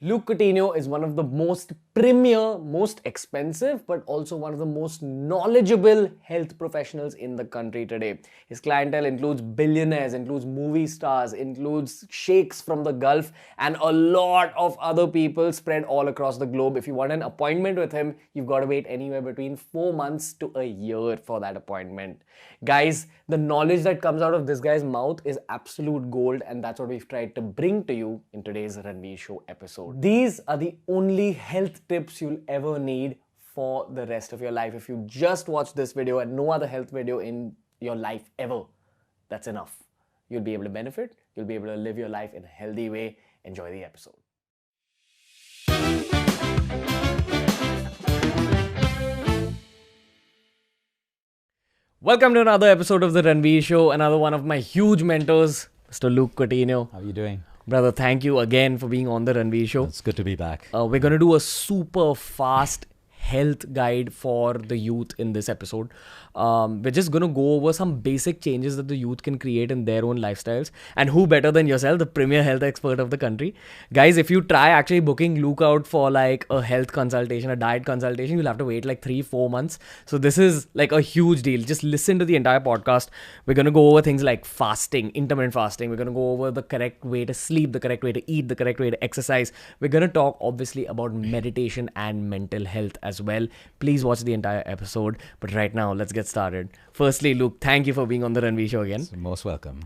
Luke Coutinho is one of the most premier, most expensive, but also one of the most knowledgeable health professionals in the country today. His clientele includes billionaires, includes movie stars, includes sheikhs from the Gulf, and a lot of other people spread all across the globe. If you want an appointment with him, you've got to wait anywhere between 4 months to a year for that appointment. Guys, the knowledge that comes out of this guy's mouth is absolute gold, and that's what we've tried to bring to you in today's Ranveer Show episode. These are the only health tips you'll ever need for the rest of your life. If you just watch this video and no other health video in your life ever, that's enough. You'll be able to benefit, you'll be able to live your life in a healthy way. Enjoy the episode. Welcome to another episode of the Ranveer Show, another one of my huge mentors, Mr. Luke Coutinho. How are you doing? Brother, thank you again for being on the Ranveer Show. It's good to be back. We're going to do a super fast health guide for the youth in this episode. We're just going to go over some basic changes that the youth can create in their own lifestyles. And who better than yourself, the premier health expert of the country. Guys, if you try actually booking Luke out for like a health consultation, a diet consultation, you'll have to wait like 3-4 months. So this is like a huge deal. Just listen to the entire podcast. We're going to go over things like fasting, intermittent fasting. We're going to go over the correct way to sleep, the correct way to eat, the correct way to exercise. We're going to talk obviously about meditation and mental health as well. Please watch the entire episode. But right now, let's get started. Firstly, Luke, thank you for being on the Ranveer Show again. You're most welcome.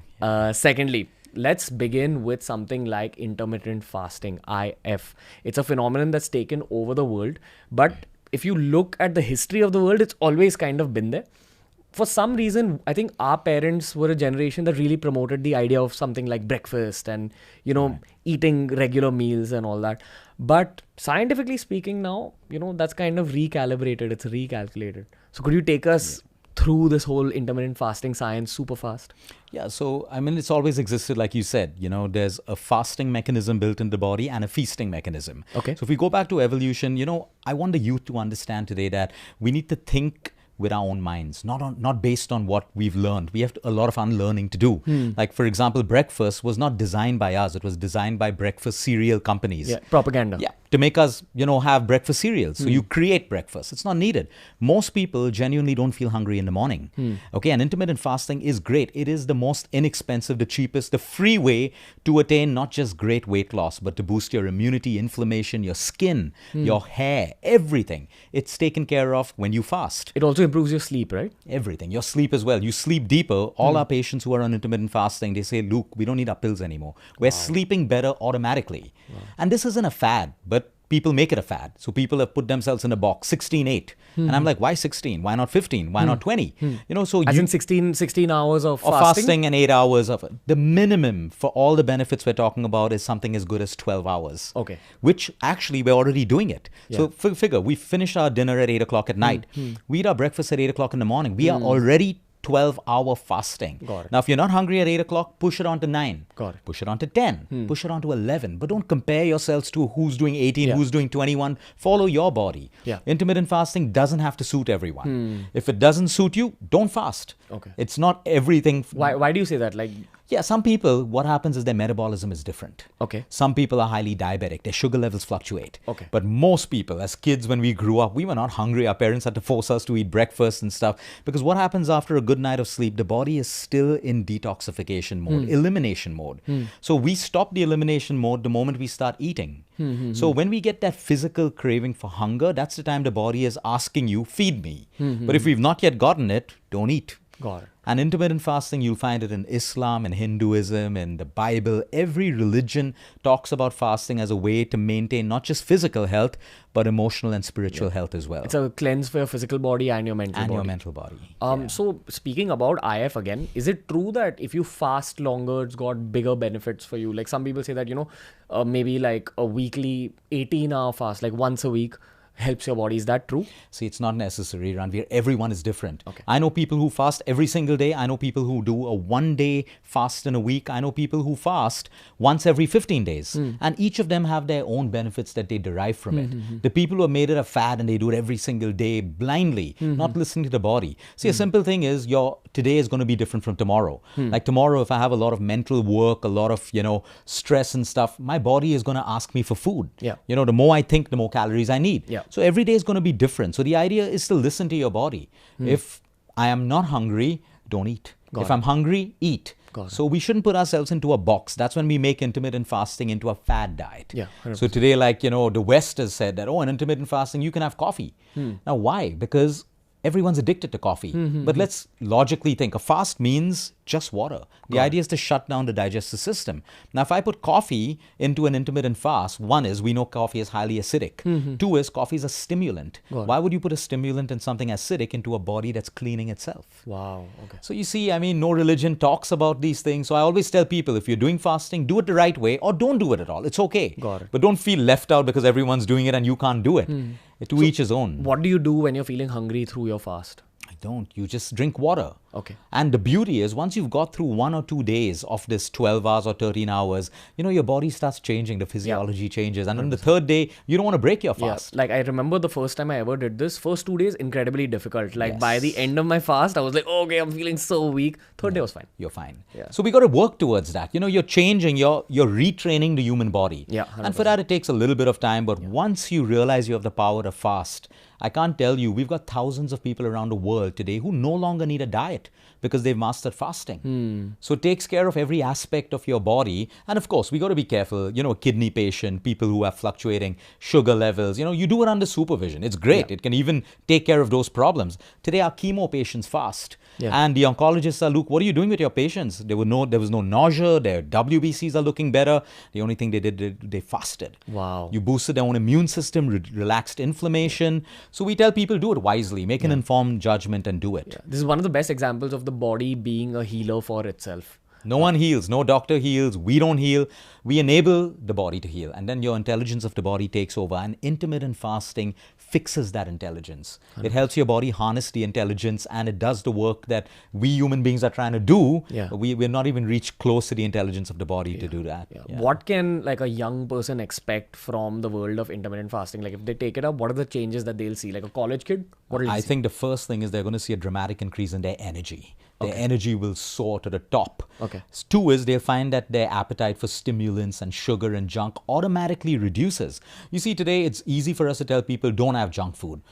Secondly, let's begin with something like intermittent fasting, IF. It's a phenomenon that's taken over the world. But if you look at the history of the world, it's always kind of been there. For some reason, I think our parents were a generation that really promoted the idea of something like breakfast and, eating regular meals and all that. But scientifically speaking now, that's kind of recalibrated. It's recalculated. So could you take us through this whole intermittent fasting science super fast? Yeah, so it's always existed, like you said. There's a fasting mechanism built in the body and a feasting mechanism. Okay. So if we go back to evolution, I want the youth to understand today that we need to think with our own minds, not based on what we've learned. We have a lot of unlearning to do. Like, for example, breakfast was not designed by us. It was designed by breakfast cereal companies. Yeah, propaganda. Yeah, to make us, have breakfast cereals. So you create breakfast. It's not needed. Most people genuinely don't feel hungry in the morning. Okay, and intermittent fasting is great. It is the most inexpensive, the cheapest, the free way to attain not just great weight loss, but to boost your immunity, inflammation, your skin, your hair, everything. It's taken care of when you fast. It also improves your sleep, right? Everything. Your sleep as well. You sleep deeper. All our patients who are on intermittent fasting, they say, Luke, we don't need our pills anymore. We're sleeping better automatically. And this isn't a fad, but people make it a fad. So people have put themselves in a box, 16-8. And I'm like, why 16? Why not 15? Why not 20? So As in 16 hours of fasting and 8 hours of the minimum for all the benefits we're talking about is something as good as 12 hours. Okay. Which actually we're already doing it. Yeah. So figure, we finish our dinner at 8 o'clock at night. We eat our breakfast at 8 o'clock in the morning. We are already 12-hour fasting. Got it. Now, if you're not hungry at 8 o'clock, push it on to 9. Got it. Push it on to 10. Push it on to 11. But don't compare yourselves to who's doing 18, who's doing 21. Follow your body. Yeah. Intermittent fasting doesn't have to suit everyone. If it doesn't suit you, don't fast. Okay. It's not everything. Why do you say that? Yeah, some people, what happens is their metabolism is different. Okay. Some people are highly diabetic. Their sugar levels fluctuate. Okay. But most people, as kids, when we grew up, we were not hungry. Our parents had to force us to eat breakfast and stuff. Because what happens after a good night of sleep, the body is still in detoxification mode, elimination mode. So we stop the elimination mode the moment we start eating. So when we get that physical craving for hunger, that's the time the body is asking you, feed me. But if we've not yet gotten it, don't eat. Got it. And intermittent fasting, you'll find it in Islam and Hinduism and the Bible. Every religion talks about fasting as a way to maintain not just physical health, but emotional and spiritual health as well. It's a cleanse for your physical body and your mental body. Your mental body. So speaking about IF again, is it true that if you fast longer, it's got bigger benefits for you? Like some people say that, maybe like a weekly 18-hour fast, like once a week, helps your body. Is that true? See, it's not necessary, Ranveer. Everyone is different. Okay. I know people who fast every single day. I know people who do a 1-day fast in a week. I know people who fast once every 15 days. And each of them have their own benefits that they derive from it. The people who have made it a fad and they do it every single day blindly, not listening to the body. See, a simple thing is your today is going to be different from tomorrow. Like tomorrow, if I have a lot of mental work, a lot of, stress and stuff, my body is going to ask me for food. Yeah. The more I think, the more calories I need. Yeah. So every day is going to be different. So the idea is to listen to your body. If I am not hungry, don't eat. If I'm hungry, eat. So we shouldn't put ourselves into a box. That's when we make intermittent fasting into a fad diet. Yeah, 100%. So today, the West has said that, in intermittent fasting, you can have coffee. Now, why? Because everyone's addicted to coffee. But let's logically think. A fast means just water. The idea is to shut down the digestive system. Now, if I put coffee into an intermittent fast, one is we know coffee is highly acidic. Two is coffee is a stimulant. Why would you put a stimulant and something acidic into a body that's cleaning itself? Wow. Okay. So you see, no religion talks about these things. So I always tell people, if you're doing fasting, do it the right way or don't do it at all. It's okay. Got it. But don't feel left out because everyone's doing it and you can't do it. To each his own. What do you do when you're feeling hungry through your fast? I don't. You just drink water. Okay. And the beauty is, once you've got through 1 or 2 days of this 12 hours or 13 hours, your body starts changing, the physiology changes. And on the third day, you don't want to break your fast. Like I remember the first time I ever did this, first 2 days, incredibly difficult. Like by the end of my fast, I was like, okay, I'm feeling so weak. Third day was fine. You're fine. Yeah. So we got to work towards that. You're changing, you're retraining the human body. Yeah, and for that, it takes a little bit of time. But once you realize you have the power to fast, I can't tell you, we've got thousands of people around the world today who no longer need a diet because they've mastered fasting. So it takes care of every aspect of your body. And of course, we got to be careful, a kidney patient, people who have fluctuating sugar levels, you do it under supervision. It's great. It can even take care of those problems. Today, our chemo patients fast. And the oncologists are, look, what are you doing with your patients? There was no nausea. Their WBCs are looking better. The only thing they did, they fasted. Wow. You boosted their own immune system, relaxed inflammation. So we tell people, do it wisely, make an informed judgment and do it. This is one of the best examples of the body being a healer for itself. No one heals. No doctor heals. We don't heal. We enable the body to heal. And then your intelligence of the body takes over. And intermittent fasting fixes that intelligence. 100%. It helps your body harness the intelligence, and it does the work that we human beings are trying to do. We're not even reached close to the intelligence of the body to do that. What can a young person expect from the world of intermittent fasting? Like if they take it up, what are the changes that they'll see? Like a college kid? I think the first thing is they're going to see a dramatic increase in their energy. Their energy will soar to the top. Okay. Two is they'll find that their appetite for stimulants and sugar and junk automatically reduces. You see, today it's easy for us to tell people don't have junk food.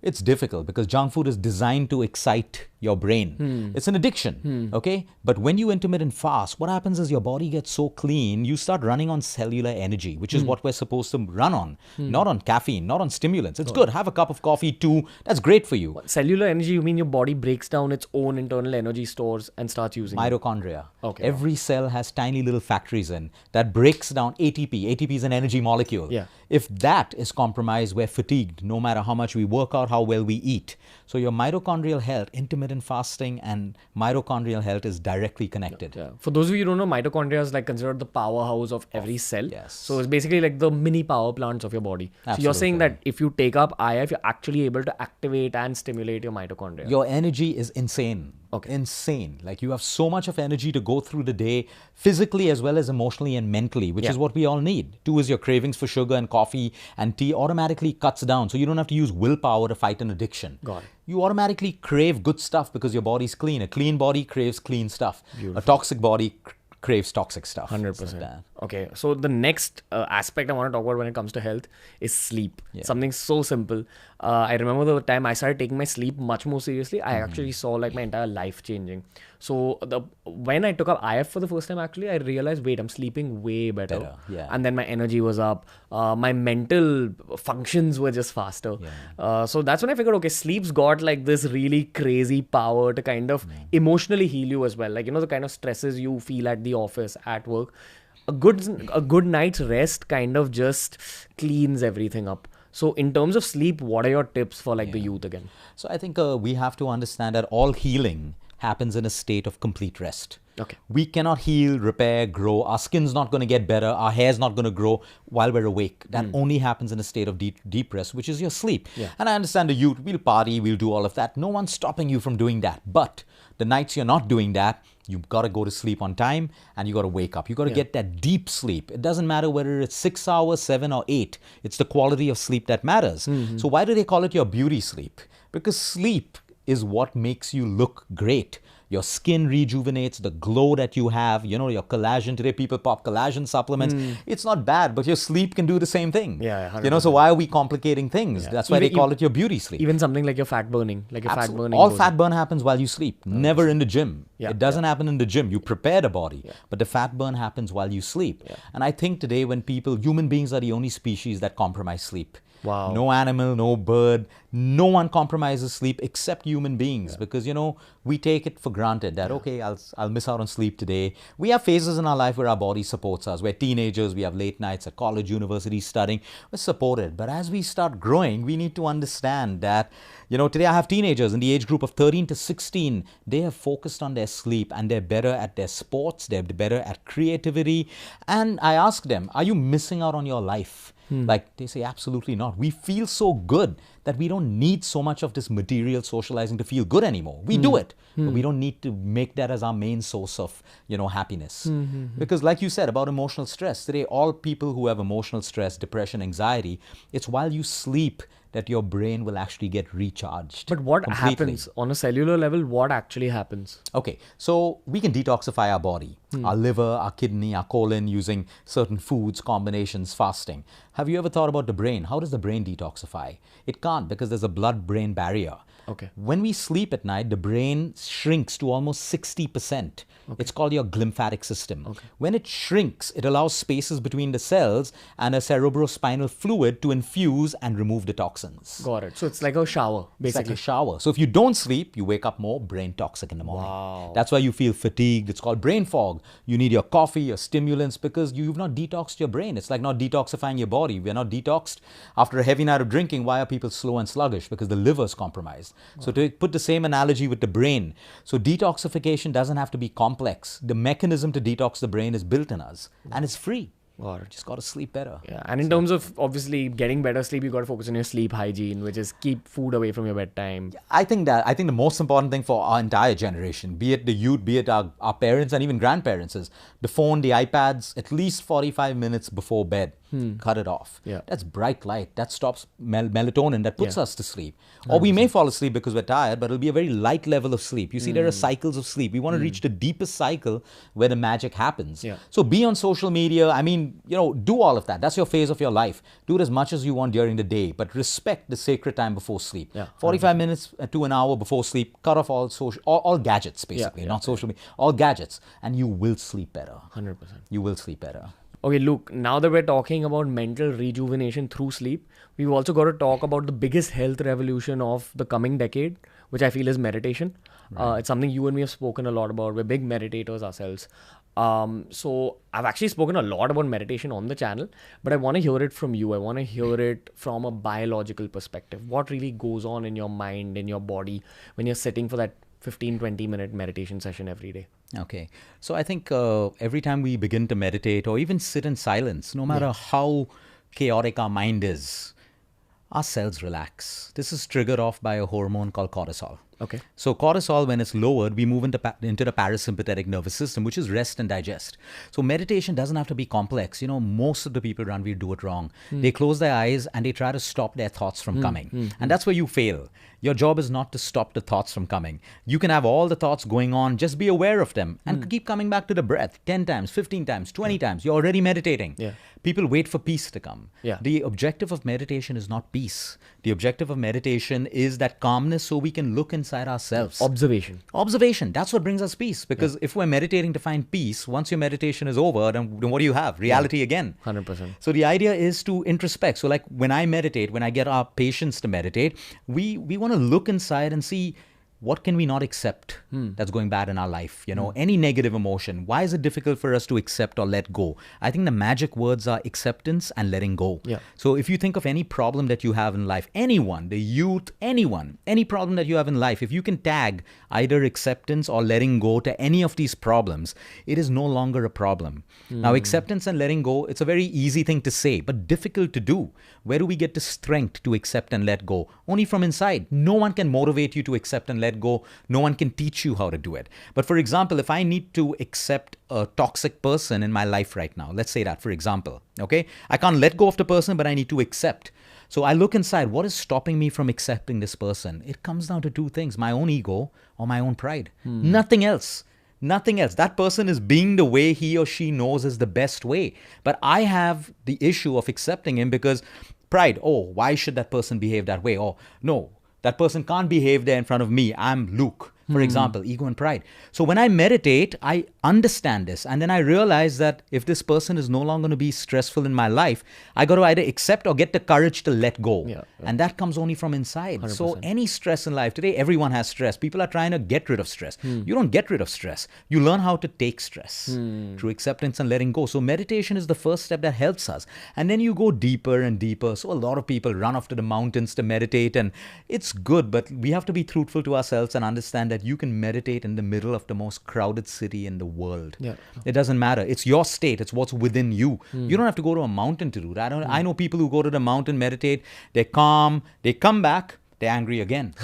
It's difficult because junk food is designed to excite your brain. It's an addiction, okay? But when you intermittent fast, what happens is your body gets so clean, you start running on cellular energy, which is what we're supposed to run on, not on caffeine, not on stimulants. It's good. Have a cup of coffee too. That's great for you. Cellular energy, you mean your body breaks down its own internal energy stores and starts using mitochondria. Okay. Every cell has tiny little factories in that breaks down ATP. ATP is an energy molecule. If that is compromised, we're fatigued no matter how much we work out, how well we eat. So your mitochondrial health, intermittent fasting and mitochondrial health is directly connected. For those of you who don't know, mitochondria is considered the powerhouse of every cell. So it's basically like the mini power plants of your body. So you're saying that if you take up IF, you're actually able to activate and stimulate your mitochondria. Your energy is insane. Insane. Like you have so much of energy to go through the day, physically as well as emotionally and mentally, which is what we all need. Two is your cravings for sugar and coffee and tea automatically cuts down. So you don't have to use willpower to fight an addiction. Got it. You automatically crave good stuff because your body's clean. A clean body craves clean stuff. Beautiful. A toxic body craves toxic stuff. 100%. Okay, so the next aspect I want to talk about when it comes to health is sleep. Something so simple. I remember the time I started taking my sleep much more seriously. I actually saw my entire life changing. So when I took up IF for the first time, actually, I realized, wait, I'm sleeping way better. And then my energy was up. My mental functions were just faster. So that's when I figured, okay, sleep's got this really crazy power to kind of emotionally heal you as well. The kind of stresses you feel at the office, at work. A good night's rest kind of just cleans everything up. So in terms of sleep, what are your tips for the youth again? So I think we have to understand that all healing happens in a state of complete rest. Okay. We cannot heal, repair, grow. Our skin's not going to get better. Our hair's not going to grow while we're awake. That only happens in a state of deep rest, which is your sleep. Yeah. And I understand the youth, we'll party, we'll do all of that. No one's stopping you from doing that. But the nights you're not doing that, you've got to go to sleep on time and you got to wake up. You got to get that deep sleep. It doesn't matter whether it's 6 hours, 7 or 8. It's the quality of sleep that matters. So why do they call it your beauty sleep? Because sleep is what makes you look great. Your skin rejuvenates, the glow that you have, your collagen. Today people pop collagen supplements. It's not bad, but your sleep can do the same thing. Yeah, 100%. So why are we complicating things? Yeah. That's why they call it your beauty sleep. Even something like your fat burning, All fat burn happens while you sleep, never in the gym. Yeah, It doesn't happen in the gym. You prepare the body, but the fat burn happens while you sleep. And I think today when human beings are the only species that compromise sleep. Wow. No animal, no bird, no one compromises sleep except human beings because, we take it for granted that, okay, I'll miss out on sleep today. We have phases in our life where our body supports us. We're teenagers, we have late nights at college, university, studying. We're supported. But as we start growing, we need to understand that, today I have teenagers in the age group of 13 to 16. They have focused on their sleep and they're better at their sports. They're better at creativity. And I ask them, are you missing out on your life? Like they say, absolutely not. We feel so good that we don't need so much of this material socializing to feel good anymore. We do it, but we don't need to make that as our main source of, happiness. Because like you said about emotional stress, today all people who have emotional stress, depression, anxiety, it's while you sleep that your brain will actually get recharged. But what completely. happens on a cellular level? What actually happens? Okay, so we can detoxify our body, our liver, our kidney, our colon using certain foods, combinations, fasting. Have you ever thought about the brain? How does the brain detoxify? It can't because there's a blood-brain barrier. Okay. When we sleep at night, the brain shrinks to almost 60%. It's called your glymphatic system. When it shrinks, it allows spaces between the cells and a cerebrospinal fluid to infuse and remove the toxins. Got it. So it's like a shower, It's like basically. a shower. So if you don't sleep, you wake up more brain toxic in the morning. Wow. That's why you feel fatigued. It's called brain fog. You need your coffee, your stimulants, because you've not detoxed your brain. It's like not detoxifying your body. We're not detoxed. After a heavy night of drinking, why are people slow and sluggish? Because the liver's compromised. So to put the same analogy with the brain, so detoxification doesn't have to be complex. The mechanism to detox the brain is built in us and it's free. Got it. Just got to sleep better. Yeah, and in terms of obviously getting better sleep, you got to focus on your sleep hygiene, which is keep food away from your bedtime. I think the most important thing for our entire generation, be it the youth, be it our parents and even grandparents, is the phone, the iPads, at least 45 minutes before bed. Cut it off. Yeah. That's bright light. That stops melatonin that puts us to sleep. Or we may fall asleep because we're tired, but it'll be a very light level of sleep. You see, there are cycles of sleep. We want to reach the deepest cycle where the magic happens. Yeah. So be on social media. I mean, do all of that. That's your phase of your life. Do it as much as you want during the day, but respect the sacred time before sleep. Yeah, 45 minutes to an hour before sleep, cut off all gadgets, basically, not social media, all gadgets, and you will sleep better. 100%. You will sleep better. Okay, Luke, now that we're talking about mental rejuvenation through sleep, we've also got to talk about the biggest health revolution of the coming decade, which I feel is meditation. It's something you and me have spoken a lot about. We're big meditators ourselves. So I've actually spoken a lot about meditation on the channel, but I want to hear it from you. I want to hear it from a biological perspective. What really goes on in your mind, in your body, when you're sitting for that 15-20 minute meditation session every day? Okay. So I think every time we begin to meditate or even sit in silence, no matter how chaotic our mind is, our cells relax. This is triggered off by a hormone called cortisol. Okay. So cortisol, when it's lowered, we move into the parasympathetic nervous system, which is rest and digest. So meditation doesn't have to be complex. Most of the people around me do it wrong. They close their eyes and they try to stop their thoughts from coming. And that's where you fail. Your job is not to stop the thoughts from coming. You can have all the thoughts going on, just be aware of them and keep coming back to the breath 10 times, 15 times, 20 times. You're already meditating. Yeah. People wait for peace to come. Yeah. The objective of meditation is not peace. The objective of meditation is that calmness so we can look inside ourselves. Observation. That's what brings us peace. Because if we're meditating to find peace, once your meditation is over, then what do you have? Reality again. 100%. So the idea is to introspect. So like when I meditate, when I get our patients to meditate, we want to look inside and see what can we not accept that's going bad in our life? You know, any negative emotion. Why is it difficult for us to accept or let go? I think the magic words are acceptance and letting go. Yeah. So if you think of any problem that you have in life, anyone, the youth, anyone, any problem that you have in life, if you can tag either acceptance or letting go to any of these problems, it is no longer a problem. Now, acceptance and letting go, it's a very easy thing to say, but difficult to do. Where do we get the strength to accept and let go? Only from inside. No one can motivate you to accept and let go. No one can teach you how to do it. But for example, if I need to accept a toxic person in my life right now, let's say that, for example, okay? I can't let go of the person, but I need to accept. So I look inside, what is stopping me from accepting this person? It comes down to two things, my own ego or my own pride. Nothing else. Nothing else. That person is being the way he or she knows is the best way. But I have the issue of accepting him because pride. Oh, why should that person behave that way? Oh, no, that person can't behave there in front of me. I'm Luke. For example, ego and pride. So when I meditate, I understand this. And then I realize that if this person is no longer going to be stressful in my life, I got to either accept or get the courage to let go. Yeah. And that comes only from inside. 100%. So any stress in life, today everyone has stress. People are trying to get rid of stress. You don't get rid of stress. You learn how to take stress through acceptance and letting go. So meditation is the first step that helps us. And then you go deeper and deeper. So a lot of people run off to the mountains to meditate, and it's good, but we have to be truthful to ourselves and understand that you can meditate in the middle of the most crowded city in the world. Yeah. It doesn't matter. It's your state. It's what's within you. You don't have to go to a mountain to do that. I know people who go to the mountain, meditate, they're calm, they come back, they're angry again.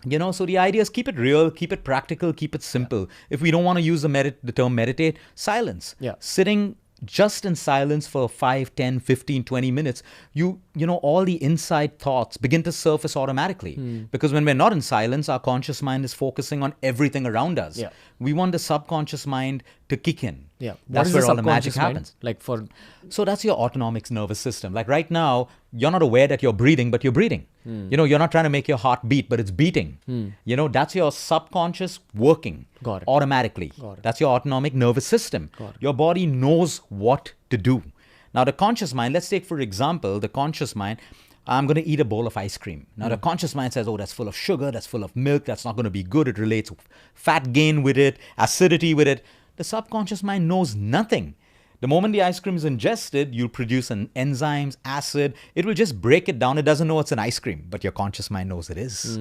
You know, so the idea is keep it real, keep it practical, keep it simple. If we don't want to use the term meditate, silence. Yeah. Sitting just in silence for 5, 10, 15, 20 minutes, you know, all the inside thoughts begin to surface automatically. Because when we're not in silence, our conscious mind is focusing on everything around us. Yeah. We want the subconscious mind to kick in. Yeah. That's where all the magic subconscious mind? happens. Like for... So that's your autonomic nervous system. Like right now, you're not aware that you're breathing, but you're breathing. You know, you're not trying to make your heart beat, but it's beating. You know, that's your subconscious working Got it. automatically. Got it. That's your autonomic nervous system. Got it. Your body knows what to do. Now, the conscious mind, let's take, for example, the conscious mind. I'm going to eat a bowl of ice cream. Now, the conscious mind says, oh, that's full of sugar, that's full of milk, that's not going to be good. It relates fat gain with it, acidity with it. The subconscious mind knows nothing. The moment the ice cream is ingested, you'll produce an enzymes, acid. It will just break it down. It doesn't know it's an ice cream, but your conscious mind knows it is.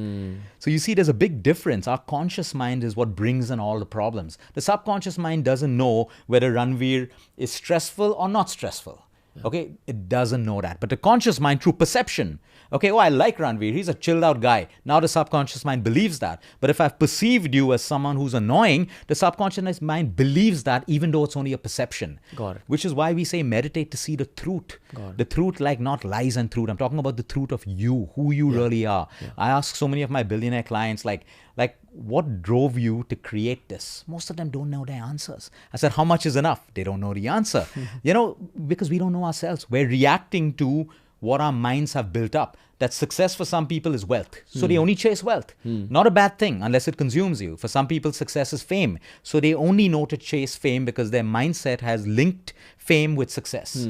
So you see, there's a big difference. Our conscious mind is what brings in all the problems. The subconscious mind doesn't know whether Ranveer is stressful or not stressful. Okay, it doesn't know that. But the conscious mind, through perception, okay, oh, I like Ranveer, he's a chilled out guy. Now the subconscious mind believes that. But if I've perceived you as someone who's annoying, the subconscious mind believes that even though it's only a perception. Got it. Which is why we say meditate to see the truth. Got it. The truth, like not lies and truth. I'm talking about the truth of you, who you really are. I ask so many of my billionaire clients, like, what drove you to create this? Most of them don't know their answers. I said, how much is enough? They don't know the answer. You know, because we don't know ourselves. We're reacting to what our minds have built up. That success for some people is wealth. So they only chase wealth. Not a bad thing unless it consumes you. For some people, success is fame. So they only know to chase fame because their mindset has linked fame with success.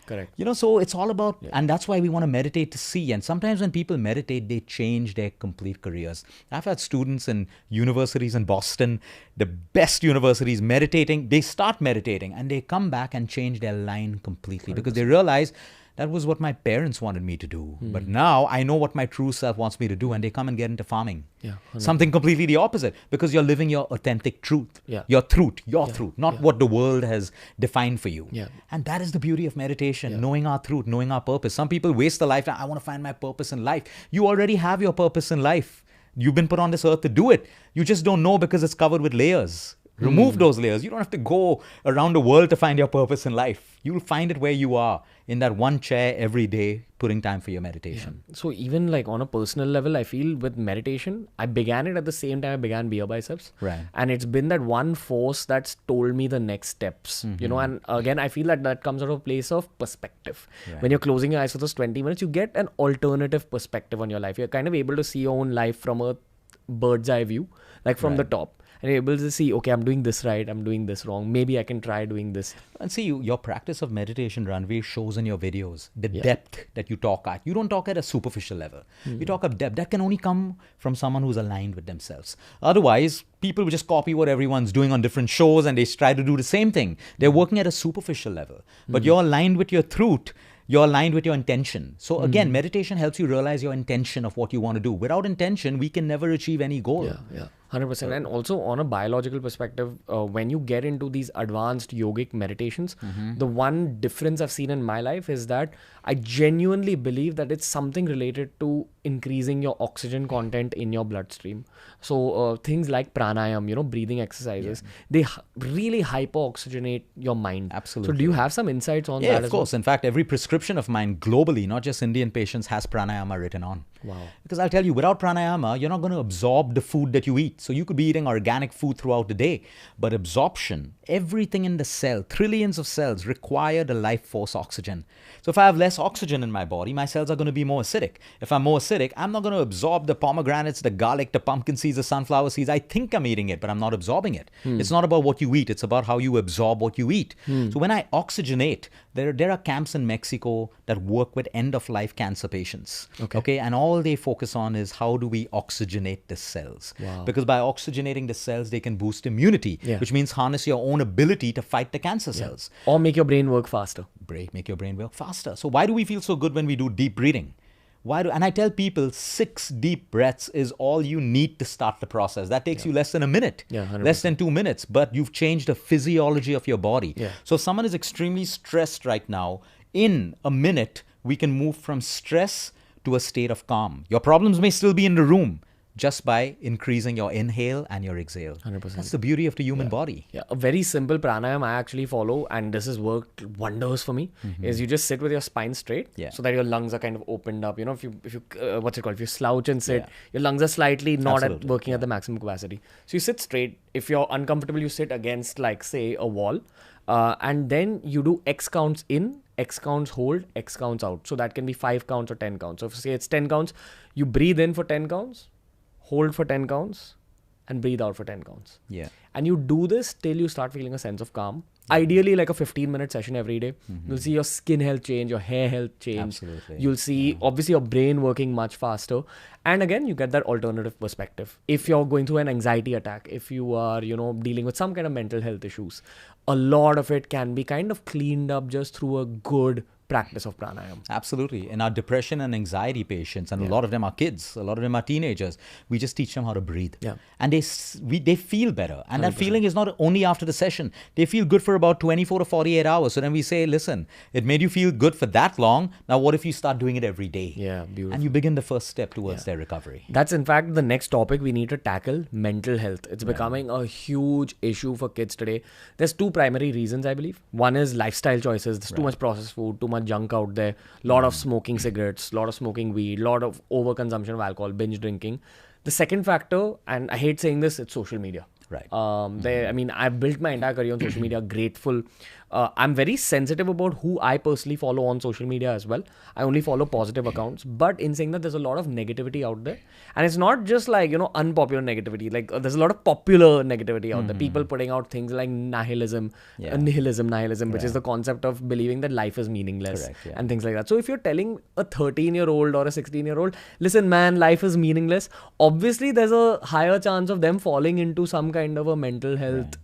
Correct. You know, so it's all about, and that's why we want to meditate to see. And sometimes when people meditate, they change their complete careers. I've had students in universities in Boston, the best universities, meditating. They start meditating and they come back and change their line completely because they realize that was what my parents wanted me to do. But now I know what my true self wants me to do, and they come and get into farming. Yeah, 100%. Something completely the opposite, because you're living your authentic truth. Yeah. Your truth, not what the world has defined for you. Yeah. And that is the beauty of meditation, knowing our truth, knowing our purpose. Some people waste their life. I want to find my purpose in life. You already have your purpose in life. You've been put on this earth to do it. You just don't know because it's covered with layers. Remove those layers. You don't have to go around the world to find your purpose in life. You'll find it where you are, in that one chair every day, putting time for your meditation. So even like on a personal level, I feel with meditation, I began it at the same time I began Beer Biceps. Right. And it's been that one force that's told me the next steps, you know, and again, I feel that comes out of a place of perspective. Right. When you're closing your eyes for those 20 minutes, you get an alternative perspective on your life. You're kind of able to see your own life from a bird's eye view, like from the top. and you're able to see, okay, I'm doing this right, I'm doing this wrong, maybe I can try doing this. And see, your practice of meditation, Ranveer, shows in your videos the depth that you talk at. You don't talk at a superficial level. You talk at depth. That can only come from someone who's aligned with themselves. Otherwise, people will just copy what everyone's doing on different shows and they try to do the same thing. They're working at a superficial level. But you're aligned with your truth. You're aligned with your intention. So again, meditation helps you realize your intention of what you want to do. Without intention, we can never achieve any goal. Yeah. 100%. And also on a biological perspective, when you get into these advanced yogic meditations, the one difference I've seen in my life is that I genuinely believe that it's something related to increasing your oxygen content in your bloodstream. So things like pranayam, breathing exercises, they really hyper-oxygenate your mind. Absolutely. So do you have some insights on that? Yeah, of course. In fact, every prescription of mine globally, not just Indian patients, has pranayama written on. Wow. Because I'll tell you, without pranayama, you're not going to absorb the food that you eat. So you could be eating organic food throughout the day, but absorption, everything in the cell, trillions of cells require the life force oxygen. So if I have less oxygen in my body, my cells are going to be more acidic. If I'm more acidic, I'm not going to absorb the pomegranates, the garlic, the pumpkin seeds, the sunflower seeds. I think I'm eating it, but I'm not absorbing it. It's not about what you eat. It's about how you absorb what you eat. So when I oxygenate, there are camps in Mexico that work with end-of-life cancer patients. Okay, and all they focus on is how do we oxygenate the cells. Wow. Because by oxygenating the cells, they can boost immunity, which means harness your own ability to fight the cancer cells. Or make your brain work faster. Make your brain work faster. So why do we feel so good when we do deep breathing? And I tell people 6 deep breaths is all you need to start the process. That takes you less than a minute, 100%. less than 2 minutes, but you've changed the physiology of your body. So if someone is extremely stressed right now, in a minute, we can move from stress to a state of calm. Your problems may still be in the room, just by increasing your inhale and your exhale. 100%. That's the beauty of the human body. Yeah, a very simple pranayam I actually follow, and this has worked wonders for me, is you just sit with your spine straight so that your lungs are kind of opened up. If you if you slouch and sit, your lungs are slightly not working at the maximum capacity. So you sit straight. If you're uncomfortable, you sit against, like, say, a wall, and then you do X counts in, X counts hold, X counts out. So that can be 5 counts or 10 counts. So if say it's 10 counts, you breathe in for 10 counts, hold for 10 counts, and breathe out for 10 counts. Yeah. And you do this till you start feeling a sense of calm. Ideally, like a 15-minute session every day. You'll see your skin health change, your hair health change. Absolutely. You'll see, obviously, your brain working much faster. And again, you get that alternative perspective. If you're going through an anxiety attack, if you are, dealing with some kind of mental health issues, a lot of it can be kind of cleaned up just through a good practice of pranayam. Absolutely. In our depression and anxiety patients, and a lot of them are kids, a lot of them are teenagers, we just teach them how to breathe. Yeah. And they feel better. And that feeling is not only after the session. They feel good for about 24 to 48 hours. So then we say, listen, it made you feel good for that long. Now what if you start doing it every day? Yeah, beautiful. And you begin the first step towards their recovery. That's in fact the next topic we need to tackle, mental health. It's becoming a huge issue for kids today. There's 2 primary reasons, I believe. One is lifestyle choices. There's too much processed food, too much junk out there, lot of smoking cigarettes, lot of smoking weed, lot of overconsumption of alcohol, binge drinking. The second factor, and I hate saying this, it's social media. Right. I've built my entire career on social media, grateful. I'm very sensitive about who I personally follow on social media as well. I only follow positive accounts, but in saying that, there's a lot of negativity out there. And it's not just like, unpopular negativity. Like there's a lot of popular negativity out there. People putting out things like nihilism, which is the concept of believing that life is meaningless. Correct, and things like that. So if you're telling a 13-year-old or a 16-year-old, listen, man, life is meaningless, obviously there's a higher chance of them falling into some kind of a mental health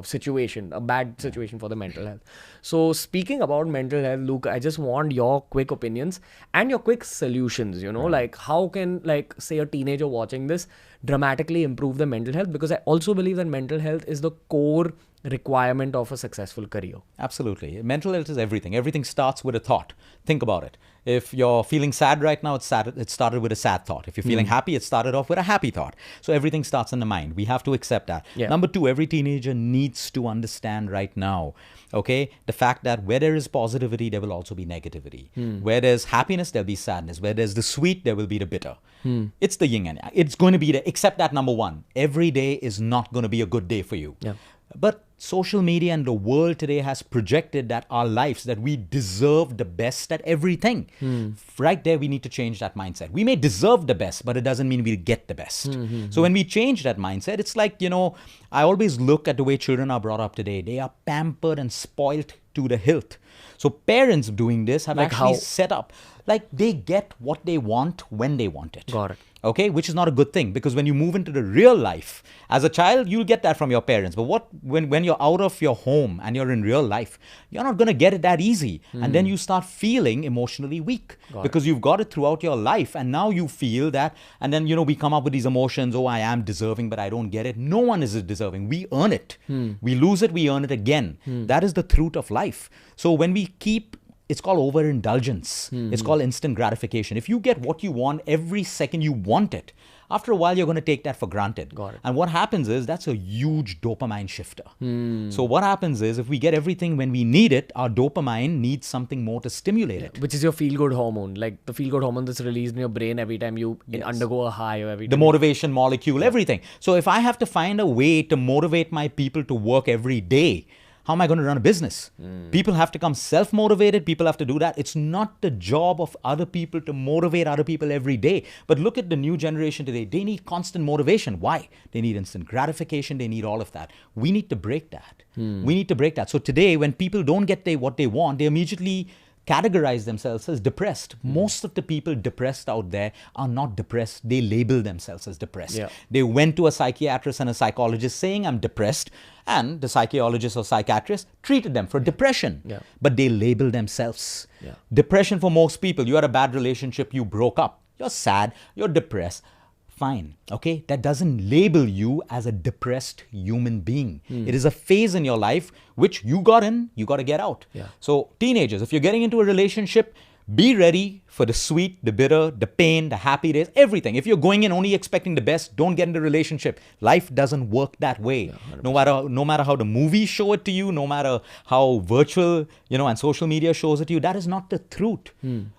situation, a bad situation for the mental health. So speaking about mental health, Luke, I just want your quick opinions and your quick solutions, like how can, like, say a teenager watching this dramatically improve their mental health? Because I also believe that mental health is the core requirement of a successful career. Absolutely. Mental health is everything. Everything starts with a thought. Think about it. If you're feeling sad right now, it started with a sad thought. If you're feeling happy, it started off with a happy thought. So everything starts in the mind. We have to accept that. Yeah. Number 2, every teenager needs to understand right now, okay, the fact that where there is positivity, there will also be negativity. Where there's happiness, there'll be sadness. Where there's the sweet, there will be the bitter. It's the yin and yang. It's going to be except that number 1, every day is not going to be a good day for you. Yeah. But social media and the world today has projected that our lives, that we deserve the best at everything. Right there, we need to change that mindset. We may deserve the best, but it doesn't mean we'll get the best. So when we change that mindset, it's like, I always look at the way children are brought up today. They are pampered and spoilt to the hilt. So parents doing this have Like actually how? set up, like they get what they want when they want it. Got it. Okay, which is not a good thing, because when you move into the real life, as a child, you'll get that from your parents. But when you're out of your home and you're in real life, you're not going to get it that easy. And then you start feeling emotionally weak because you've got it throughout your life. And now you feel that, and then, we come up with these emotions. Oh, I am deserving, but I don't get it. No one is deserving. We earn it. We lose it, we earn it again. That is the truth of life. So when we keep, it's called overindulgence. It's called instant gratification. If you get what you want every second you want it, after a while you're going to take that for granted. Got it. And what happens is that's a huge dopamine shifter. So what happens is if we get everything when we need it, our dopamine needs something more to stimulate it. Which is your feel-good hormone, like the feel-good hormone that's released in your brain every time you undergo a high or every The time. motivation molecule, everything. So if I have to find a way to motivate my people to work every day, how am I going to run a business? People have to come self-motivated. People have to do that. It's not the job of other people to motivate other people every day. But look at the new generation today. They need constant motivation. Why? They need instant gratification. They need all of that. We need to break that. We need to break that. So today, when people don't get what they want, they immediately categorize themselves as depressed. Most of the people depressed out there are not depressed. They label themselves as depressed. Yeah. They went to a psychiatrist and a psychologist saying, I'm depressed. And the psychologist or psychiatrist treated them for depression. Yeah. But they label themselves. Yeah. Depression for most people, you had a bad relationship, you broke up. You're sad, you're depressed. Fine, okay? That doesn't label you as a depressed human being. It is a phase in your life which you got in, you got to get out. Yeah. So teenagers, if you're getting into a relationship, be ready for the sweet, the bitter, the pain, the happy days, everything. If you're going in only expecting the best, don't get into a relationship. Life doesn't work that way. No matter how the movies show it to you, no matter how virtual, and social media shows it to you, that is not the truth.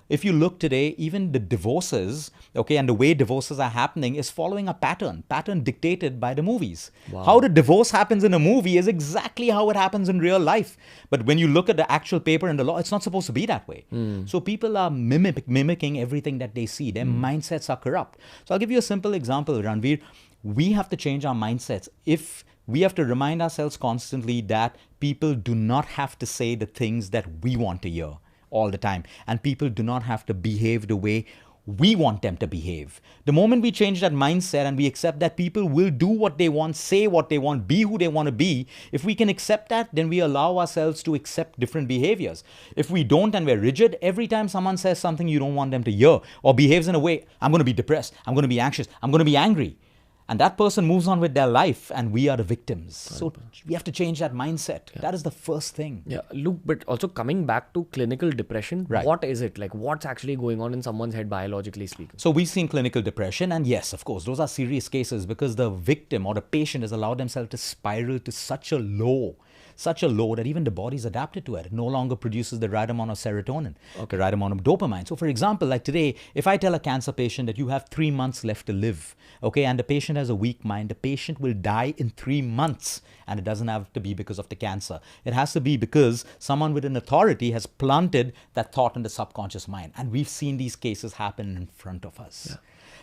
If you look today, even the divorces, okay, and the way divorces are happening is following a pattern dictated by the movies. How the divorce happens in a movie is exactly how it happens in real life. But when you look at the actual paper and the law, it's not supposed to be that way. So people are mimicking everything that they see. Their mindsets are corrupt. So I'll give you a simple example, Ranveer. We have to change our mindsets. If we have to remind ourselves constantly that people do not have to say the things that we want to hear all the time. And people do not have to behave the way we want them to behave. The moment we change that mindset and we accept that people will do what they want, say what they want, be who they want to be, if we can accept that, then we allow ourselves to accept different behaviors. If we don't and we're rigid, every time someone says something you don't want them to hear or behaves in a way, I'm going to be depressed, I'm going to be anxious, I'm going to be angry. And that person moves on with their life and we are the victims. So we have to change that mindset. That is the first thing. Yeah, Luke, but also coming back to clinical depression, Right. what is it? Like, what's actually going on in someone's head biologically speaking? So we've seen clinical depression, and yes, of course, those are serious cases because the victim or the patient has allowed themselves to spiral to such a low that even the body's adapted to it. It no longer produces the right amount of serotonin, the right amount of dopamine. So for example, like today, if I tell a cancer patient that you have 3 months left to live, okay, and the patient has a weak mind, the patient will die in 3 months. And it doesn't have to be because of the cancer. It has to be because someone with an authority has planted that thought in the subconscious mind. And we've seen these cases happen in front of us. Yeah.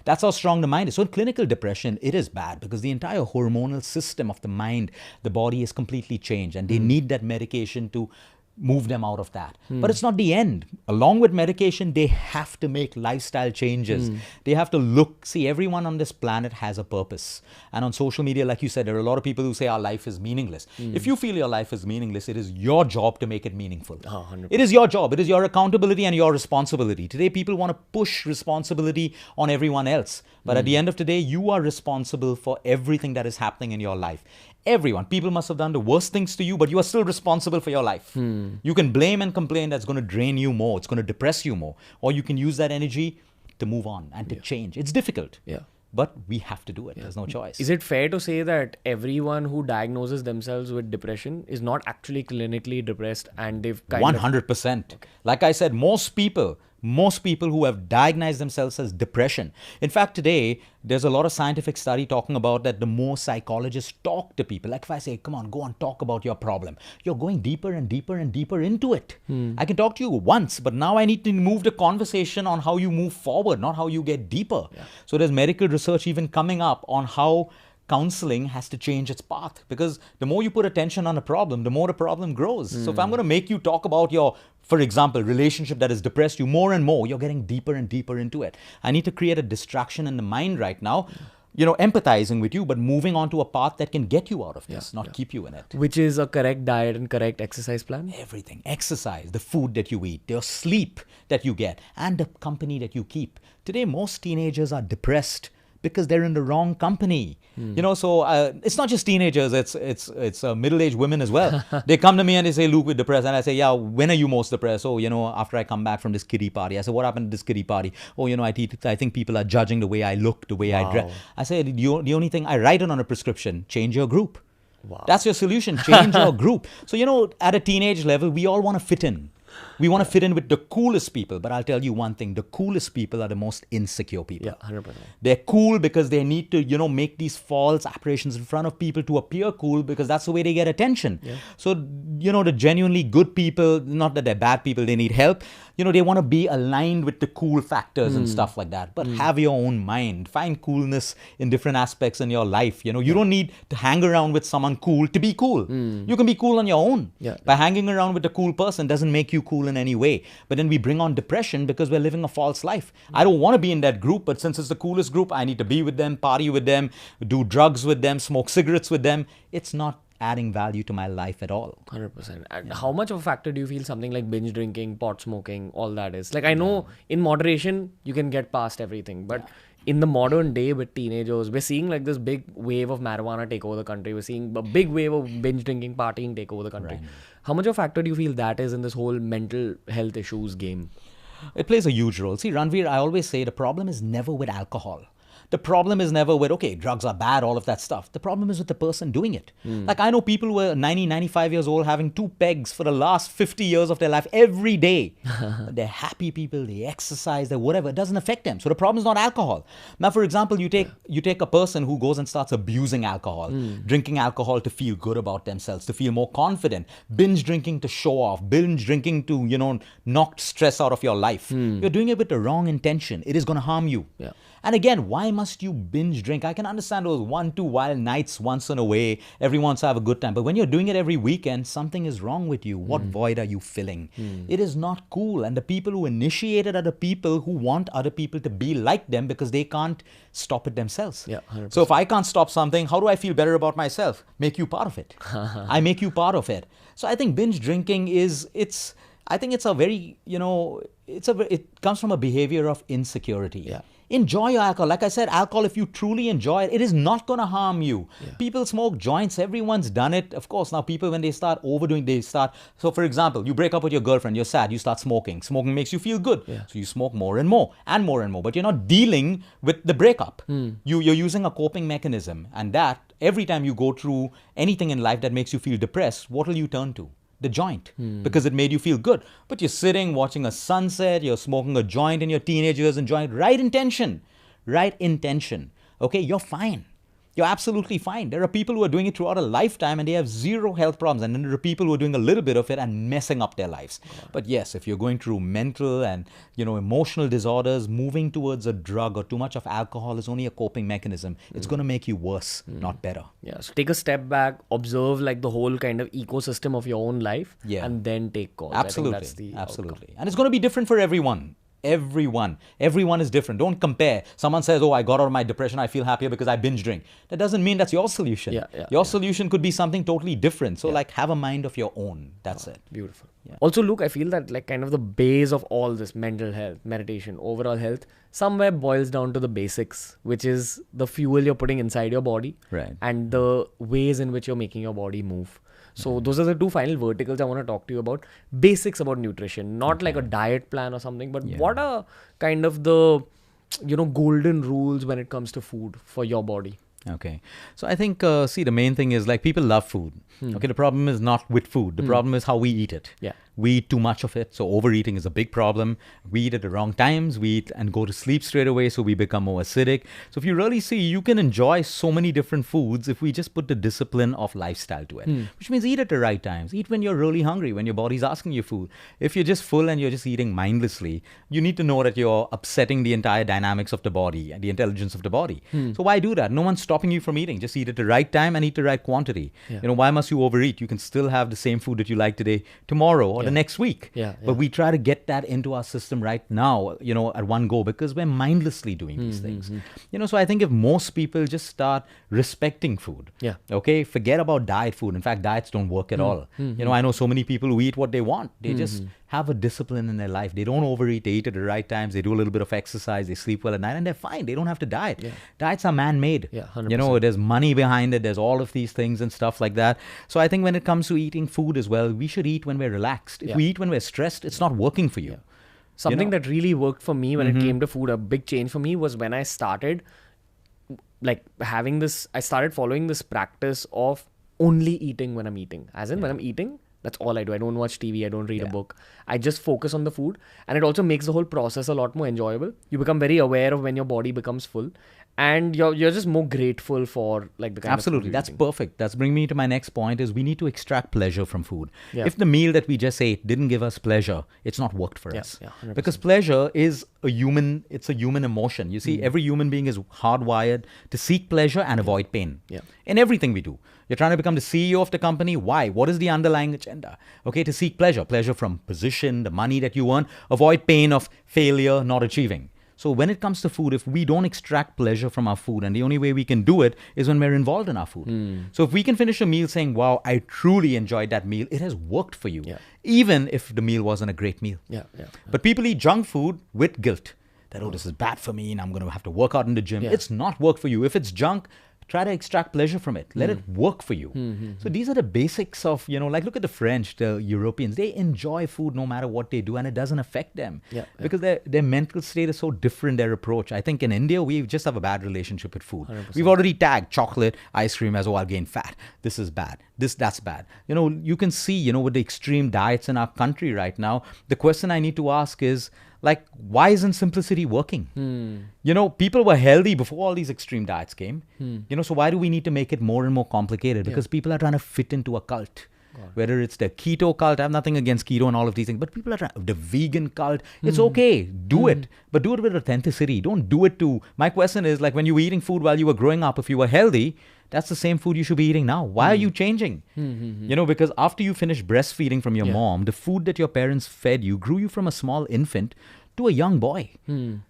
That's how strong the mind is. So in clinical depression, it is bad because the entire hormonal system of the mind, the body is completely changed and they need that medication to move them out of that. But it's not the end. Along with medication, they have to make lifestyle changes. They have to see, everyone on this planet has a purpose. And on social media, like you said, there are a lot of people who say our life is meaningless. If you feel your life is meaningless, it is your job to make it meaningful. 100%. It is your job. It is your accountability and your responsibility. Today, people want to push responsibility on everyone else. But at the end of the day, you are responsible for everything that is happening in your life. Everyone. People must have done the worst things to you, but you are still responsible for your life. You can blame and complain. That's going to drain you more. It's going to depress you more. Or you can use that energy to move on and to change. It's difficult. Yeah. But we have to do it. There's no choice. Is it fair to say that everyone who diagnoses themselves with depression is not actually clinically depressed and they've kind of... 100%. Like I said, most people most people who have diagnosed themselves as depression. In fact, today, there's a lot of scientific study talking about that the more psychologists talk to people, like if I say, come on, go and talk about your problem, you're going deeper and deeper and deeper into it. I can talk to you once, but now I need to move the conversation on how you move forward, not how you get deeper. So there's medical research even coming up on how counseling has to change its path, because the more you put attention on a problem, the more the problem grows. So if I'm going to make you talk about your, for example, relationship that has depressed you more and more, you're getting deeper and deeper into it. I need to create a distraction in the mind right now, empathizing with you, but moving on to a path that can get you out of this, not keep you in it. Which is a correct diet and correct exercise plan? Everything. Exercise, the food that you eat, your sleep that you get, and the company that you keep. Today, most teenagers are depressed because they're in the wrong company. So it's not just teenagers, it's middle-aged women as well. They come to me and they say, Luke, we're depressed. And I say, yeah, when are you most depressed? Oh, after I come back from this kiddie party. I say, what happened to this kiddie party? Oh, I think people are judging the way I look, the way I dress. I say, the only thing, I write it on a prescription, change your group. Wow. That's your solution, change your group. So, at a teenage level, we all want to fit in. We want to fit in with the coolest people, but I'll tell you one thing, the coolest people are the most insecure people. Yeah, 100%. They're cool because they need to, make these false apparitions in front of people to appear cool, because that's the way they get attention. Yeah. So, the genuinely good people, not that they're bad people, they need help. They want to be aligned with the cool factors and stuff like that. But have your own mind. Find coolness in different aspects in your life. You don't need to hang around with someone cool to be cool. You can be cool on your own. By hanging around with a cool person doesn't make you cool in any way. But then we bring on depression because we're living a false life. I don't want to be in that group, but since it's the coolest group, I need to be with them, party with them, do drugs with them, smoke cigarettes with them. It's not adding value to my life at all. 100%. And how much of a factor do you feel something like binge drinking, pot smoking, all that is? Like, I know in moderation, you can get past everything, but in the modern day with teenagers, we're seeing like this big wave of marijuana take over the country. We're seeing a big wave of binge drinking, partying take over the country. Right. How much of a factor do you feel that is in this whole mental health issues game? It plays a huge role. See, Ranveer, I always say the problem is never with alcohol. The problem is never with, okay, drugs are bad, all of that stuff. The problem is with the person doing it. Like, I know people who are 90, 95 years old having 2 pegs for the last 50 years of their life every day. They're happy people, they exercise, they whatever. It doesn't affect them. So the problem is not alcohol. Now, for example, you take a person who goes and starts abusing alcohol, drinking alcohol to feel good about themselves, to feel more confident, binge drinking to show off, binge drinking to, knock stress out of your life. You're doing it with the wrong intention. It is going to harm you. Yeah. And again, why must you binge drink? I can understand those 1-2 wild nights once in a way. Everyone wants to have a good time. But when you're doing it every weekend, something is wrong with you. What void are you filling? It is not cool. And the people who initiate it are the people who want other people to be like them because they can't stop it themselves. Yeah, 100%. So if I can't stop something, how do I feel better about myself? Make you part of it. I make you part of it. So I think binge drinking I think it's a very, it comes from a behavior of insecurity. Yeah. Enjoy your alcohol. Like I said, alcohol, if you truly enjoy it, it is not going to harm you. Yeah. People smoke joints. Everyone's done it. Of course, now people, when they start overdoing, so for example, you break up with your girlfriend, you're sad, you start smoking. Smoking makes you feel good. Yeah. So you smoke more and more and more and more. But you're not dealing with the breakup. You're using a coping mechanism. And that, every time you go through anything in life that makes you feel depressed, what will you turn to? The joint, because it made you feel good. But you're sitting watching a sunset, you're smoking a joint in your teenage years, enjoying right intention. Okay, you're fine. You're absolutely fine. There are people who are doing it throughout a lifetime and they have zero health problems. And then there are people who are doing a little bit of it and messing up their lives. Yeah. But yes, if you're going through mental and emotional disorders, moving towards a drug or too much of alcohol is only a coping mechanism. It's going to make you worse, not better. Yeah. So take a step back, observe like the whole kind of ecosystem of your own life, and then take calls. Absolutely. I think that's the Absolutely. outcome. And it's going to be different for everyone. Everyone is different. Don't compare. Someone says, oh, I got out of my depression, I feel happier because I binge drink. That doesn't mean that's your solution. Your solution could be something totally different. So have a mind of your own. That's it. Beautiful. Yeah. Also, Luke, I feel that like kind of the base of all this mental health, meditation, overall health, somewhere boils down to the basics, which is the fuel you're putting inside your body, right, and the ways in which you're making your body move. So those are the 2 final verticals I want to talk to you about. Basics about nutrition, not like a diet plan or something, but what are kind of the, golden rules when it comes to food for your body? Okay. So I think, the main thing is like people love food. Okay. The problem is not with food. The problem is how we eat it. Yeah. we eat too much of it. So overeating is a big problem. We eat at the wrong times. We eat and go to sleep straight away, so we become more acidic. So if you really see, you can enjoy so many different foods if we just put the discipline of lifestyle to it, which means eat at the right times. Eat when you're really hungry, when your body's asking you food. If you're just full and you're just eating mindlessly, you need to know that you're upsetting the entire dynamics of the body and the intelligence of the body. So why do that? No one's stopping you from eating. Just eat at the right time and eat the right quantity. Why must you overeat? You can still have the same food that you like today, tomorrow, or the next week. But we try to get that into our system right now, at one go, because we're mindlessly doing these things. So I think if most people just start respecting food, okay, forget about diet food. In fact, diets don't work at all. I know so many people who eat what they want. They just have a discipline in their life. They don't overeat. They eat at the right times. They do a little bit of exercise. They sleep well at night, and they're fine. They don't have to diet. Diets are man-made. 100%. There's money behind it. There's all of these things and stuff like that. So I think when it comes to eating food as well, we should eat when we're relaxed. If we eat when we're stressed, it's not working for you. Something that really worked for me when it came to food, a big change for me, was when I started I started following this practice of only eating when I'm eating. As in, when I'm eating, that's all I do. I don't watch TV. I don't read a book. I just focus on the food. And it also makes the whole process a lot more enjoyable. You become very aware of when your body becomes full. And you're just more grateful for the kind Absolutely. of food That's you're perfect. That's bringing me to my next point is we need to extract pleasure from food. Yeah. If the meal that we just ate didn't give us pleasure, it's not worked for us. 100%. Because pleasure is a human emotion. You see, every human being is hardwired to seek pleasure and avoid pain. In everything we do. You're trying to become the CEO of the company. Why? What is the underlying agenda? Okay, to seek pleasure. Pleasure from position, the money that you earn. Avoid pain of failure, not achieving. So when it comes to food, if we don't extract pleasure from our food, and the only way we can do it is when we're involved in our food. So if we can finish a meal saying, wow, I truly enjoyed that meal, it has worked for you, even if the meal wasn't a great meal. But people eat junk food with guilt. That, this is bad for me and I'm going to have to work out in the gym. It's not worked for you. If it's junk, try to extract pleasure from it. Let it work for you. So these are the basics of, look at the French, the Europeans. They enjoy food no matter what they do, and it doesn't affect them because their mental state is so different, their approach. I think in India, we just have a bad relationship with food. 100%. We've already tagged chocolate, ice cream as, I'll gain fat. This is bad. That's bad. You can see, with the extreme diets in our country right now, the question I need to ask is, why isn't simplicity working? People were healthy before all these extreme diets came. So why do we need to make it more and more complicated? Because people are trying to fit into a cult. Whether it's the keto cult, I have nothing against keto and all of these things, but people are trying, the vegan cult, it's okay, do it, but do it with authenticity. Don't do it my question is, when you were eating food while you were growing up, if you were healthy, that's the same food you should be eating now. Why are you changing? Because after you finish breastfeeding from your mom, the food that your parents fed you grew you from a small infant to a young boy.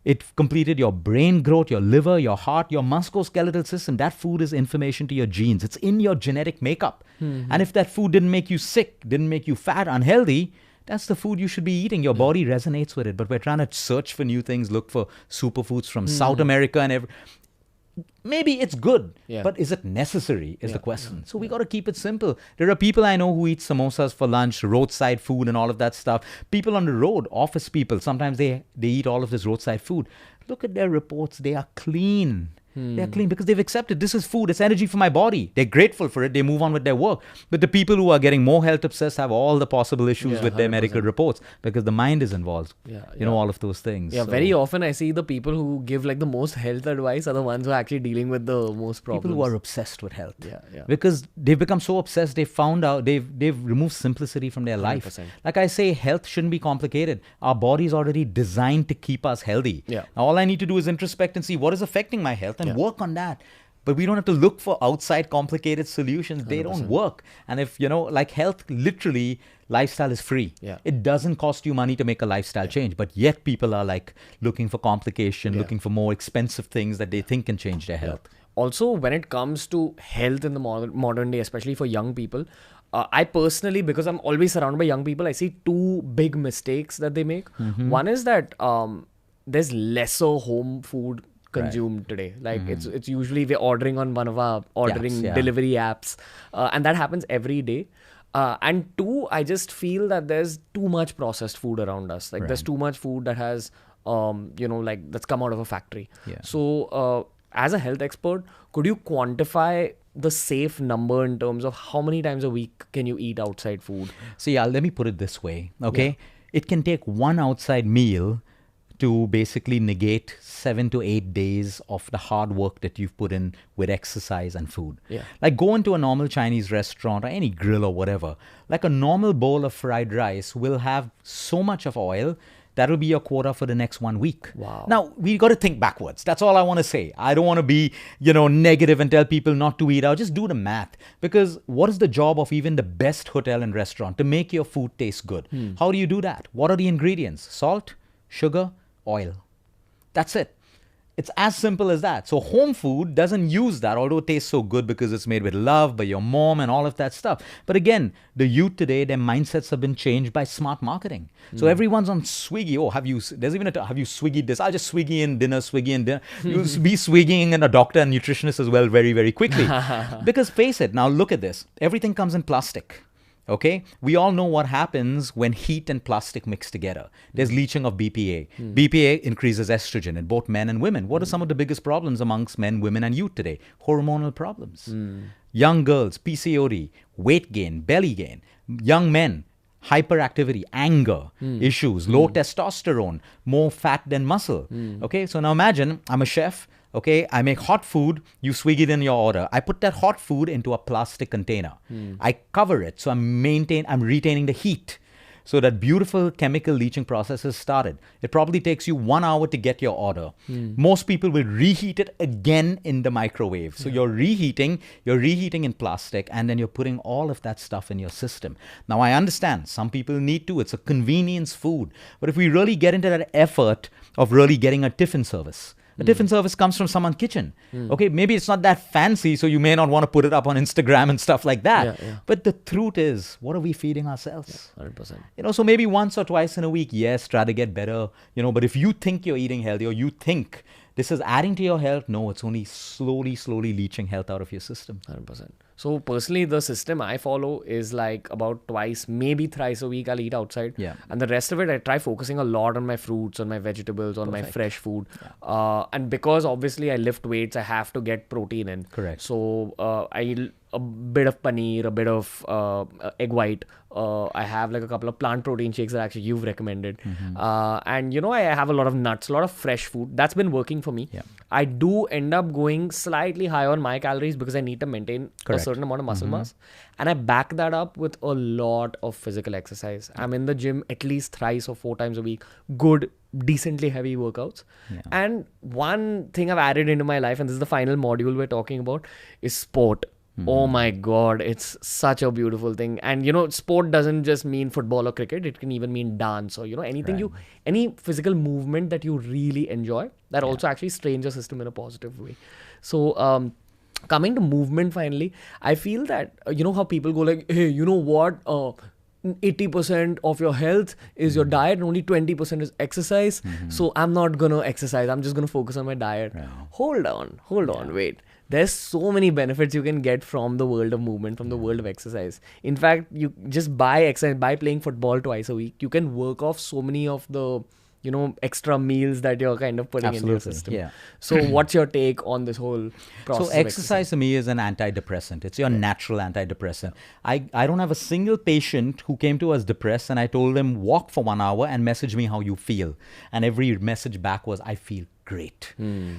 It completed your brain growth, your liver, your heart, your musculoskeletal system. That food is information to your genes. It's in your genetic makeup. And if that food didn't make you sick, didn't make you fat, unhealthy, that's the food you should be eating. Your body resonates with it. But we're trying to search for new things, look for superfoods from South America and maybe it's good, but is it necessary is the question. So we got to keep it simple. There are people I know who eat samosas for lunch, roadside food and all of that stuff. People on the road, office people, sometimes they eat all of this roadside food. Look at their reports. They are clean. They're clean because they've accepted this is food. It's energy for my body. They're grateful for it. They move on with their work. But the people who are getting more health obsessed have all the possible issues with their 100%. medical reports because the mind is involved. All of those things. Yeah, So very often I see the people who give the most health advice are the ones who are actually dealing with the most problems. people who are obsessed with health. Yeah. Because they've become so obsessed, they found out they've removed simplicity from their life. 100%. Like I say, health shouldn't be complicated. Our body is already designed to keep us healthy. Yeah. Now, all I need to do is introspect and see what is affecting my health and work on that. But we don't have to look for outside complicated solutions. They 100%. don't work. And if, health, literally, lifestyle is free. Yeah. It doesn't cost you money to make a lifestyle change. But yet people are looking for complication, looking for more expensive things that they think can change their health. Also, when it comes to health in the modern day, especially for young people, I personally, because I'm always surrounded by young people, I see two big mistakes that they make. One is that there's lesser home food consumed today. It's usually we're ordering on one of our delivery apps, and that happens every day. And two, I just feel that there's too much processed food around us. There's too much food that has, that's come out of a factory. Yeah. So as a health expert, could you quantify the safe number in terms of how many times a week can you eat outside food? So yeah, let me put it this way, okay? It can take one outside meal to basically negate 7 to 8 days of the hard work that you've put in with exercise and food. Yeah. Like go into a normal Chinese restaurant or any grill or whatever, like a normal bowl of fried rice will have so much of oil that will be your quota for the next 1 week. Wow. Now, we got to think backwards. That's all I want to say. I don't want to be, negative and tell people not to eat out. Just do the math. Because what is the job of even the best hotel and restaurant? To make your food taste good. How do you do that? What are the ingredients? Salt, sugar, oil. That's it. It's as simple as that. So home food doesn't use that, although it tastes so good because it's made with love by your mom and all of that stuff. But again, the youth today, their mindsets have been changed by smart marketing. So everyone's on Swiggy. Oh, have you Swiggied this? I'll just Swiggy in dinner, Swiggy in dinner. You'll be Swiggying in a doctor and nutritionist as well very, very quickly. Because face it, now look at this. Everything comes in plastic. Okay, we all know what happens when heat and plastic mix together. There's leaching of BPA. BPA increases estrogen in both men and women. What are some of the biggest problems amongst men, women, and youth today? Hormonal problems. Young girls, PCOD, weight gain, belly gain. Young men, hyperactivity, anger issues, low testosterone, more fat than muscle. Okay, so now imagine I'm a chef. Okay, I make hot food, you swig it in your order. I put that hot food into a plastic container. I cover it, so I'm retaining the heat. So that beautiful chemical leaching process has started. It probably takes you 1 hour to get your order. Most people will reheat it again in the microwave. So you're reheating in plastic, and then you're putting all of that stuff in your system. Now I understand some people need to, it's a convenience food. But if we really get into that effort of really getting a tiffin service, a tiffin service comes from someone's kitchen. Okay, maybe it's not that fancy, so you may not want to put it up on Instagram and stuff like that. But the truth is, what are we feeding ourselves? 100%. So maybe once or twice in a week, yes, try to get better. But if you think you're eating healthy or you think this is adding to your health, no, it's only slowly leaching health out of your system. 100%. So personally, the system I follow is like about twice, maybe thrice a week I'll eat outside. Yeah. And the rest of it, I try focusing a lot on my fruits, on my vegetables, on my fresh food. And because obviously I lift weights, I have to get protein in. Correct. So a bit of paneer, a bit of egg white. I have like a couple of plant protein shakes that actually you've recommended. And I have a lot of nuts, a lot of fresh food. That's been working for me. Yeah. I do end up going slightly high on my calories because I need to maintain a certain amount of muscle mass. And I back that up with a lot of physical exercise. I'm in the gym at least thrice or 4 times a week. Good, decently heavy workouts. And one thing I've added into my life, and this is the final module we're talking about, is sport. Oh my God, it's such a beautiful thing. And sport doesn't just mean football or cricket. It can even mean dance or, anything any physical movement that you really enjoy that also actually strains your system in a positive way. So, coming to movement finally, I feel that, how people go like, hey, you know what? 80% of your health is your diet and only 20% is exercise. So I'm not going to exercise. I'm just going to focus on my diet. Hold on, wait. There's so many benefits you can get from the world of movement, from the world of exercise. In fact, you just by exercise, by playing football twice a week, you can work off so many of the extra meals that you're kind of putting in your system. Yeah. So what's your take on this whole process? So exercise to me is an antidepressant. It's your natural antidepressant. I don't have a single patient who came to us depressed and I told them walk for 1 hour and message me how you feel. And every message back was, I feel great.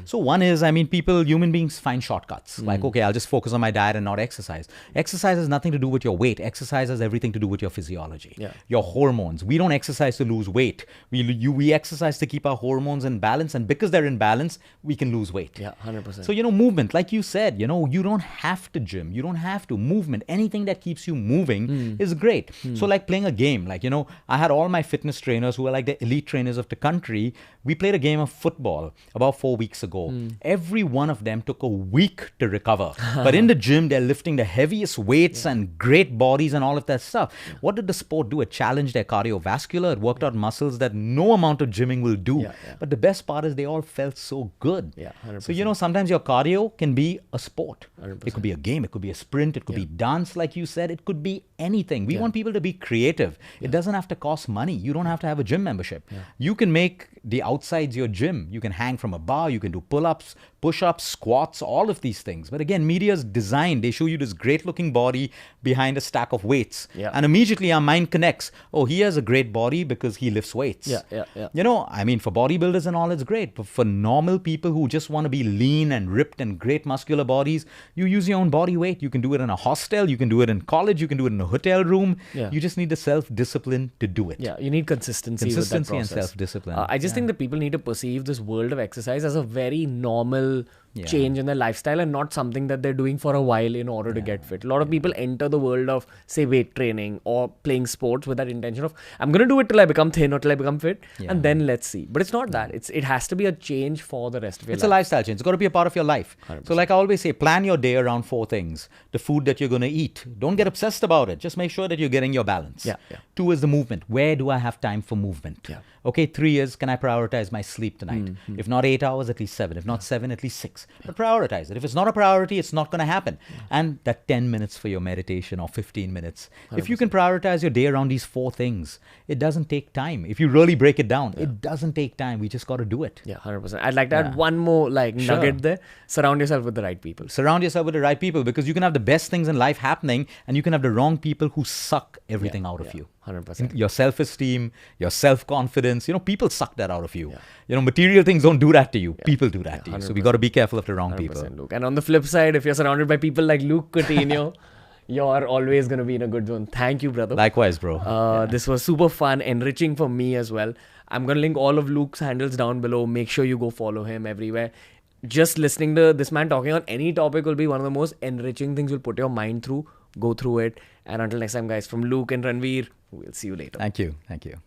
So one is, human beings find shortcuts. Like, okay, I'll just focus on my diet and not exercise. Exercise has nothing to do with your weight. Exercise has everything to do with your physiology, your hormones. We don't exercise to lose weight. We exercise to keep our hormones in balance. And because they're in balance, we can lose weight. Yeah, 100%. So, movement, like you said, you don't have to gym. You don't have to. Movement, anything that keeps you moving is great. So like playing a game, like, I had all my fitness trainers who are like the elite trainers of the country. We played a game of football about 4 weeks ago. Every one of them took a week to recover. But in the gym, they're lifting the heaviest weights and great bodies and all of that stuff. What did the sport do? It challenged their cardiovascular. It worked out muscles that no amount of gymming will do. But the best part is they all felt so good. 100%. So, sometimes your cardio can be a sport. 100%. It could be a game. It could be a sprint. It could be dance, like you said. It could be anything. We want people to be creative. It doesn't have to cost money. You don't have to have a gym membership. You can make the outsides your gym. You can hang from a bar, you can do pull-ups, push-ups, squats, all of these things. But again, media is designed. They show you this great-looking body behind a stack of weights. Yeah. And immediately our mind connects. Oh, he has a great body because he lifts weights. Yeah. You know, I mean, for bodybuilders and all, it's great. But for normal people who just want to be lean and ripped and great muscular bodies, you use your own body weight. You can do it in a hostel. You can do it in college. You can do it in a hotel room. Yeah. You just need the self-discipline to do it. Yeah, you need consistency with that Consistency and process. self-discipline. I just think that people need to perceive this world of exercise as a very normal Yeah. change in their lifestyle and not something that they're doing for a while in order to get fit. A lot of people enter the world of, say, weight training or playing sports with that intention of, I'm going to do it till I become thin or till I become fit, and then let's see. But it's not that. It has to be a change for the rest of your It's life. a lifestyle change. It's got to be a part of your life. 100%. So like I always say, plan your day around 4 things. The food that you're going to eat. Don't get obsessed about it. Just make sure that you're getting your balance. Yeah. 2 is the movement. Where do I have time for movement? Yeah. Okay, 3 is, can I prioritize my sleep tonight? If not 8 hours, at least 7. If not 7, at least 6. But prioritize it. If it's not a priority, it's not going to happen. And that 10 minutes for your meditation or 15 minutes. 100%. If you can prioritize your day around these 4 things, it doesn't take time. If you really break it down, it doesn't take time. We just got to do it. Yeah, 100%. I'd like to add one more nugget there. Surround yourself with the right people. Surround yourself with the right people, because you can have the best things in life happening and you can have the wrong people who suck everything out of you. 100%. Your self-esteem, your self-confidence, people suck that out of you. Material things don't do that to you. People do that to you. So we got to be careful of the wrong people. Luke. And on the flip side, if you're surrounded by people like Luke Coutinho, you're always going to be in a good zone. Thank you, brother. Likewise, bro. This was super fun, enriching for me as well. I'm going to link all of Luke's handles down below. Make sure you go follow him everywhere. Just listening to this man talking on any topic will be one of the most enriching things you'll put your mind through. Go through it. And until next time, guys, from Luke and Ranveer, we'll see you later. Thank you. Thank you.